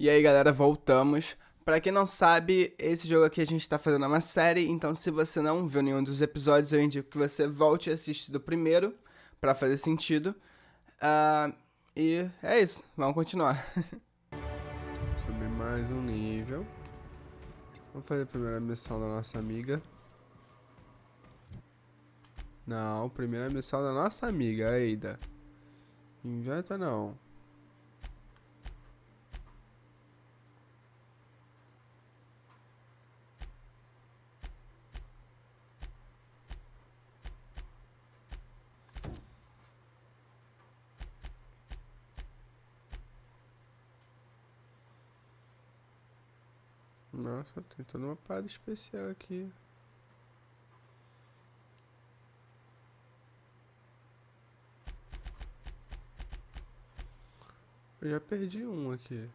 E aí, galera, voltamos. Pra quem não sabe, esse jogo aqui a gente tá fazendo uma série, então se você não viu nenhum dos episódios, eu indico que você volte e assista do primeiro, pra fazer sentido. Ah, e é isso, vamos continuar. Subir mais um nível. Vamos fazer a primeira missão da nossa amiga. Não, primeira missão da nossa amiga, Eida. Inventa não. Nossa, tem toda uma parada especial aqui. Eu já perdi um aqui.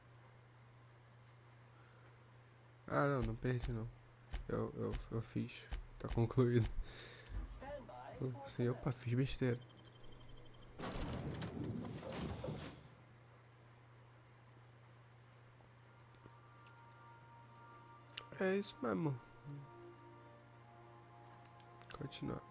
Ah, não perdi não. Eu fiz. Tá concluído. Assim, opa, fiz besteira. É isso mesmo. Continuar.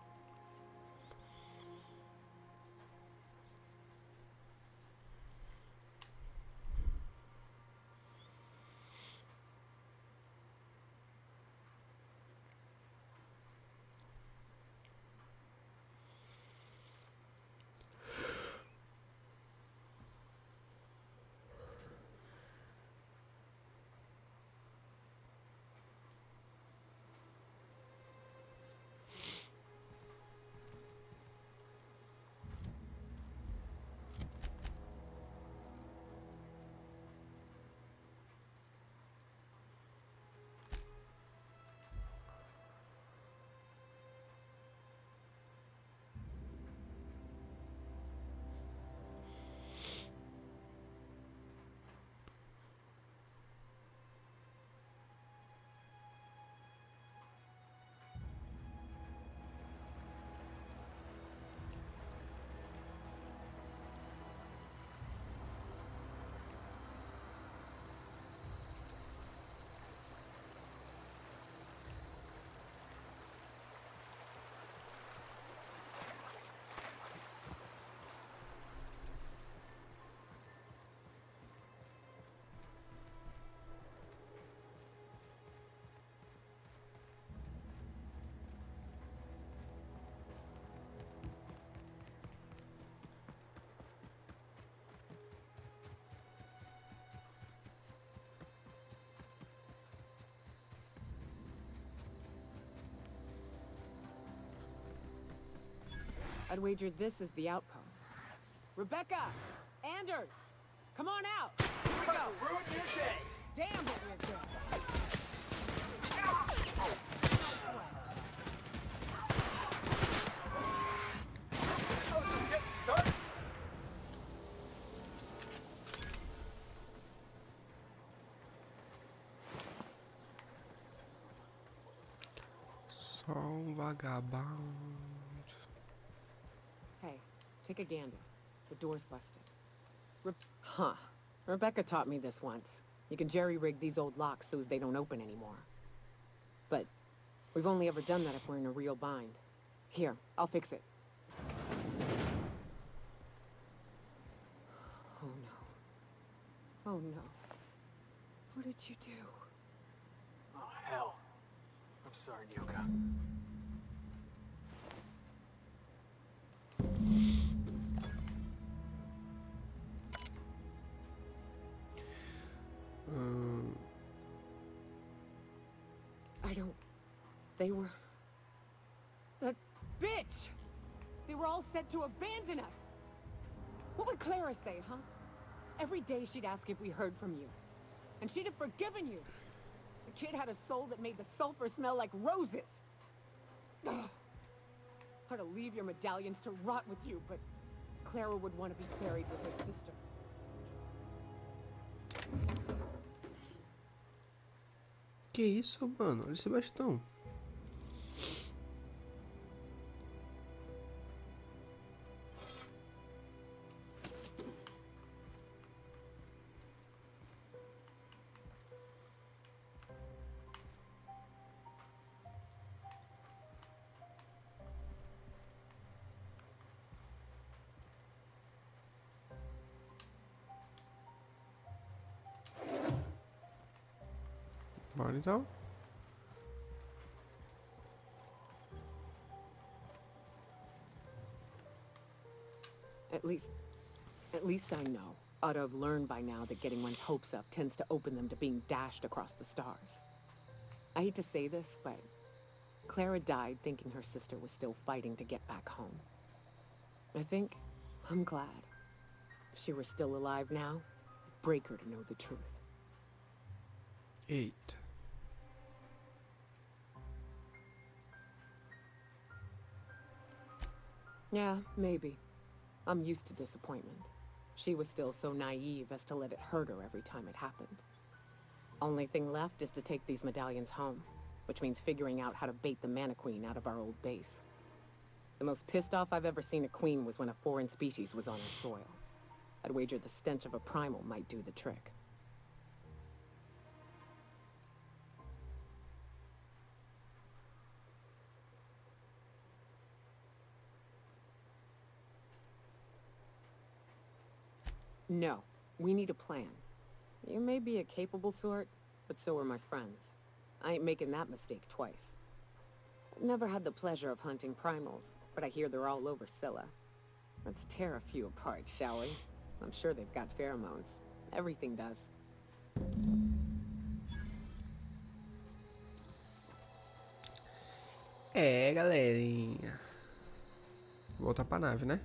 I'd wager this is the outpost. Rebecca! Anders! Come on out! Here we go! Ruin your day! Damn, but we're good! Só vagabundo. Hey, take a gander. The door's busted. Huh. Rebecca taught me this once. You can jerry-rig these old locks so as they don't open anymore. But we've only ever done that if we're in a real bind. Here, I'll fix it. Oh no. Oh no. What did you do? Oh, hell. I'm sorry, Yoka. I don't... They were... That bitch! They were all set to abandon us! What would Clara say, huh? Every day she'd ask if we heard from you. And she'd have forgiven you. The kid had a soul that made the sulfur smell like roses. Ugh. I'd to leave your medallions to rot with you, but Clara would want to be buried with her sister. Que isso, mano? Olha esse bastão. Bora então. At least I know. Ought to have learned by now that getting one's hopes up tends to open them to being dashed across the stars. I hate to say this, but Clara died thinking her sister was still fighting to get back home. I'm glad. If she were still alive now, it'd break her to know the truth. 8. Yeah, maybe. I'm used to disappointment. She was still so naive as to let it hurt her every time it happened. Only thing left is to take these medallions home, which means figuring out how to bait the Mana Queen out of our old base. The most pissed off I've ever seen a queen was when a foreign species was on her soil. I'd wager the stench of a primal might do the trick. No, we need a plan. You may be a capable sort, but so are my friends. I ain't making that mistake twice. I've never had the pleasure of hunting primals, but I hear they're all over Scylla. Let's tear a few apart, shall we? I'm sure they've got pheromones. Everything does. Galerinha. Voltar pra nave, né?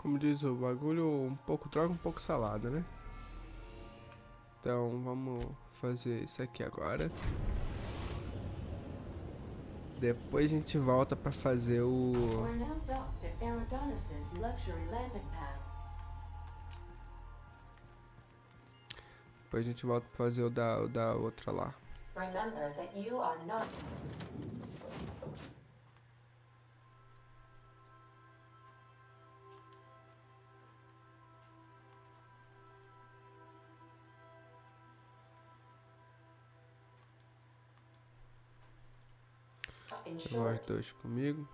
Como diz o bagulho, um pouco droga, um pouco salada, né? Então vamos fazer isso aqui agora. Depois a gente volta pra fazer o... Depois a gente volta pra fazer o da outra lá. Remember that you are not... Levar os dois comigo.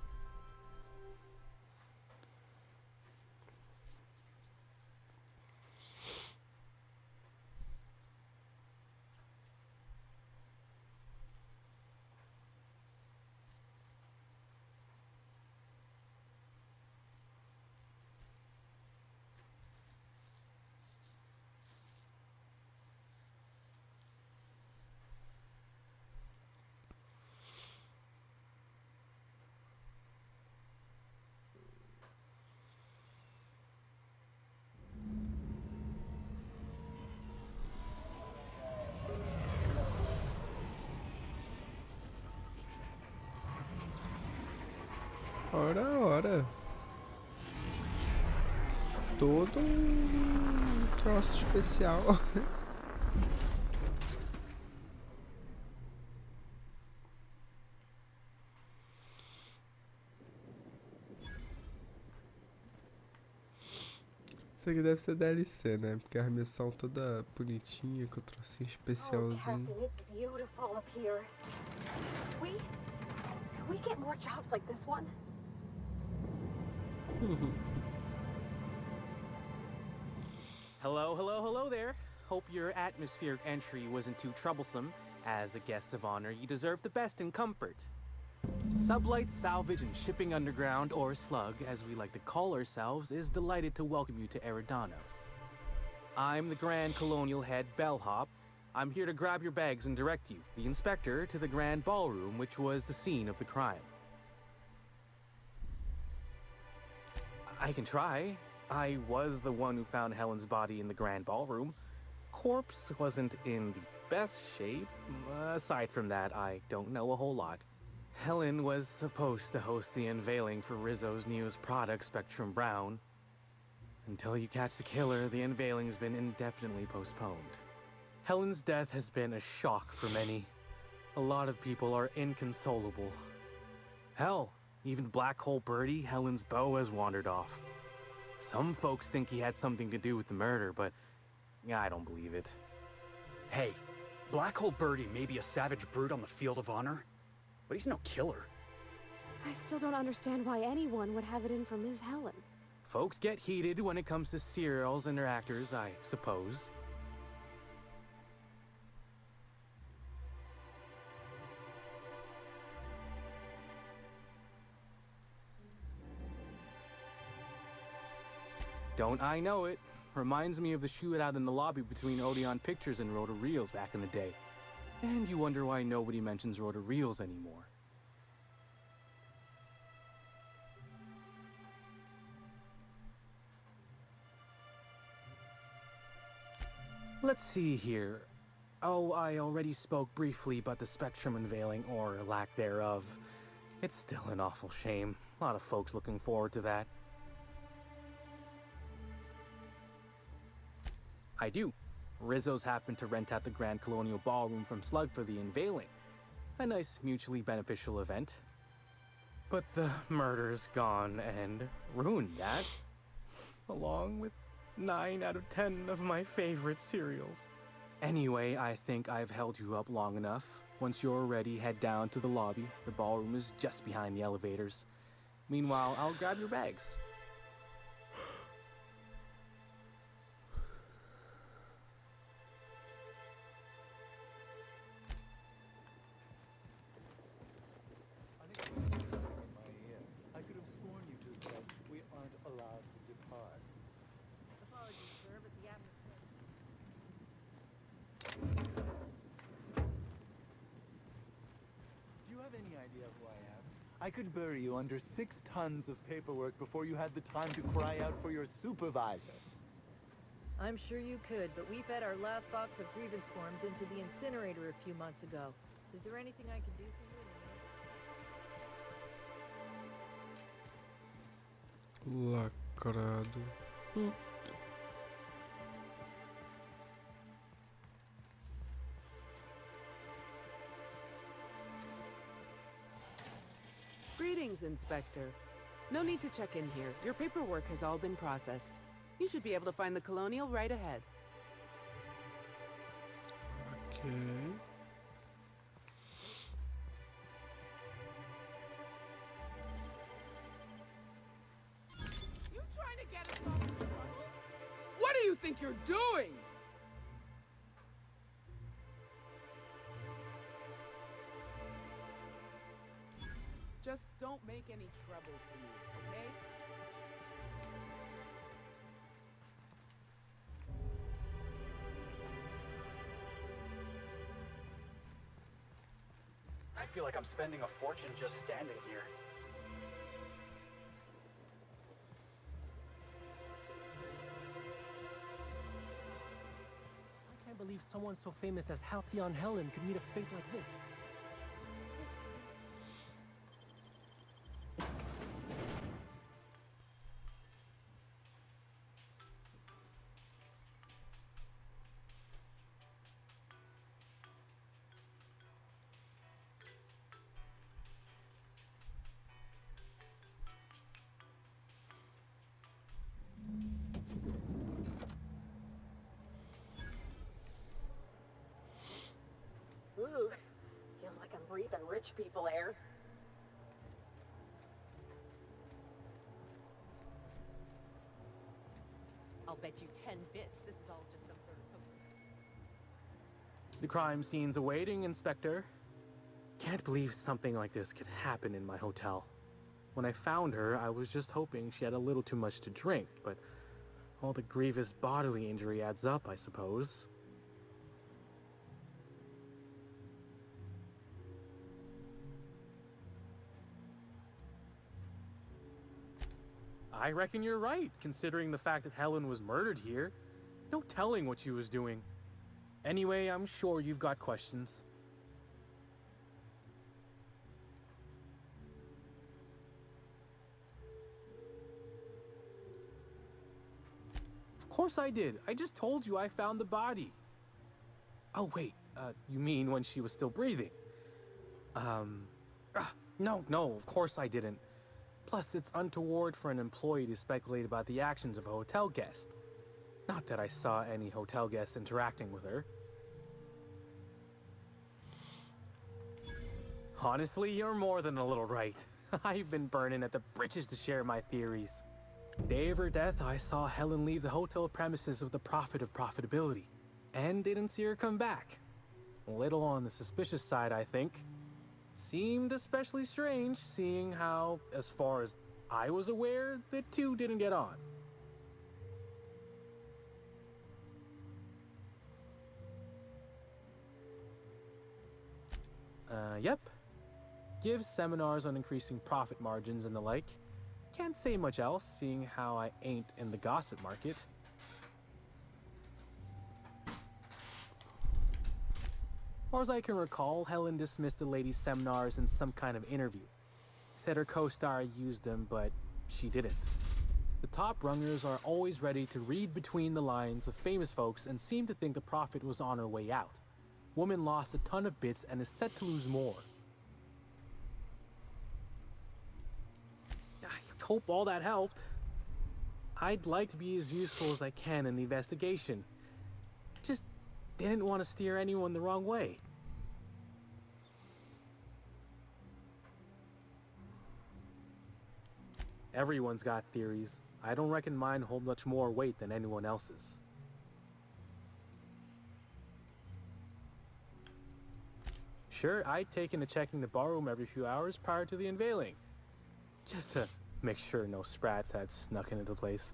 Ora. Todo um troço especial. Isso aqui deve ser DLC, né? Porque a missão toda bonitinha, com o trocinho especialzinho. Captain, it's beautiful up here. Can we get more jobs like this one? Hello there. Hope your atmospheric entry wasn't too troublesome. As a guest of honor, you deserve the best in comfort. Sublight Salvage and Shipping Underground, or Slug, as we like to call ourselves, is delighted to welcome you to Eridanos. I'm the Grand Colonial Head Bellhop. I'm here to grab your bags and direct you, the Inspector, to the Grand Ballroom, which was the scene of the crime. I can try. I was the one who found Helen's body in the Grand Ballroom. Corpse wasn't in the best shape. Aside from that, I don't know a whole lot. Helen was supposed to host the unveiling for Rizzo's newest product, Spectrum Brown. Until you catch the killer, the unveiling's been indefinitely postponed. Helen's death has been a shock for many. A lot of people are inconsolable. Hell, even Black Hole Birdie, Helen's beau, has wandered off. Some folks think he had something to do with the murder, but I don't believe it. Hey, Black Hole Birdie may be a savage brute on the field of honor, but he's no killer. I still don't understand why anyone would have it in for Ms. Helen. Folks get heated when it comes to serials and their actors, I suppose. Don't I know it? Reminds me of the shootout in the lobby between Odeon Pictures and Rota Reels back in the day. And you wonder why nobody mentions Rota Reels anymore. Let's see here. Oh, I already spoke briefly about the Spectrum unveiling, or lack thereof. It's still an awful shame. A lot of folks looking forward to that. I do. Rizzo's happened to rent out the Grand Colonial Ballroom from Slug for the unveiling. A nice mutually beneficial event. But the murder's gone and ruined that. Along with 9 out of 10 of my favorite cereals. Anyway, I think I've held you up long enough. Once you're ready, head down to the lobby. The ballroom is just behind the elevators. Meanwhile, I'll grab your bags. I could have sworn you just said we aren't allowed to depart. Apologies, sir, but the atmosphere... Do you have any idea who I am? I could bury you under 6 tons of paperwork before you had the time to cry out for your supervisor. I'm sure you could, but we fed our last box of grievance forms into the incinerator a few months ago. Is there anything I can do for you? Lacrado. Greetings, Inspector. No need to check in here. Your paperwork has all been processed. You should be able to find the Colonial right ahead. Okay. You trying to get us all in trouble? What do you think you're doing? Just don't make any trouble for me, okay? I feel like I'm spending a fortune just standing here. I can't believe someone so famous as Halcyon Helen could meet a fate like this. Ooh, feels like I'm breathing rich people air. I'll bet you 10 bits this is all just some sort of poker. The crime scene's awaiting, Inspector. Can't believe something like this could happen in my hotel. When I found her, I was just hoping she had a little too much to drink, but all the grievous bodily injury adds up, I suppose. I reckon you're right, considering the fact that Helen was murdered here. No telling what she was doing. Anyway, I'm sure you've got questions. course I did. I just told you I found the body. Oh, wait. You mean when she was still breathing? No, of course I didn't. Plus, it's untoward for an employee to speculate about the actions of a hotel guest. Not that I saw any hotel guests interacting with her. Honestly, you're more than a little right. I've been burning at the britches to share my theories. Day of her death, I saw Helen leave the hotel premises with the profit of profitability, and didn't see her come back. A little on the suspicious side, I think. Seemed especially strange, seeing how, as far as I was aware, the two didn't get on. Yep. Gives seminars on increasing profit margins and the like. Can't say much else, seeing how I ain't in the gossip market. Far as I can recall, Helen dismissed the ladies' seminars in some kind of interview. Said her co-star used them, but she didn't. The top rungers are always ready to read between the lines of famous folks and seem to think the profit was on her way out. Woman lost a ton of bits and is set to lose more. I hope all that helped. I'd like to be as useful as I can in the investigation. Just didn't want to steer anyone the wrong way. Everyone's got theories. I don't reckon mine hold much more weight than anyone else's. Sure, I'd taken to checking the barroom every few hours prior to the unveiling. Just to make sure no sprats had snuck into the place.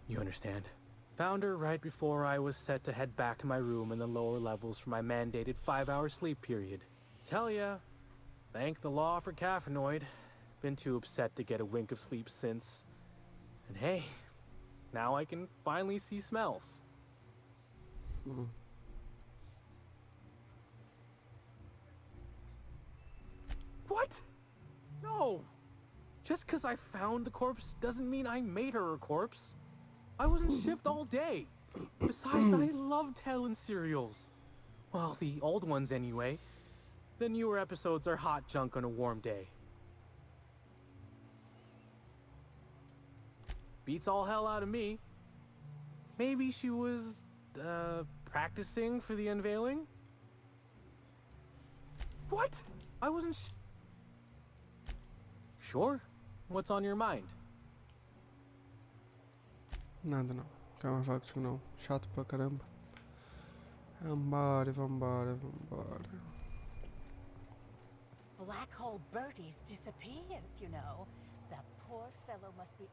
You understand. Found her right before I was set to head back to my room in the lower levels for my mandated 5-hour sleep period. Tell ya, thank the law for caffeinoid. Been too upset to get a wink of sleep since. And hey, now I can finally see smells. What? No! Just because I found the corpse doesn't mean I made her a corpse. I was in shift all day. Besides, I loved Helen serials. Well, the old ones anyway. The newer episodes are hot junk on a warm day. Beats all hell out of me. Maybe she was, practicing for the unveiling? What? I wasn't Sure. What's on your mind? Nada não. Quer mais falar contigo não. Chato pra caramba. Vambora. Black Hole Bertie's disappeared, you know. That poor fellow must be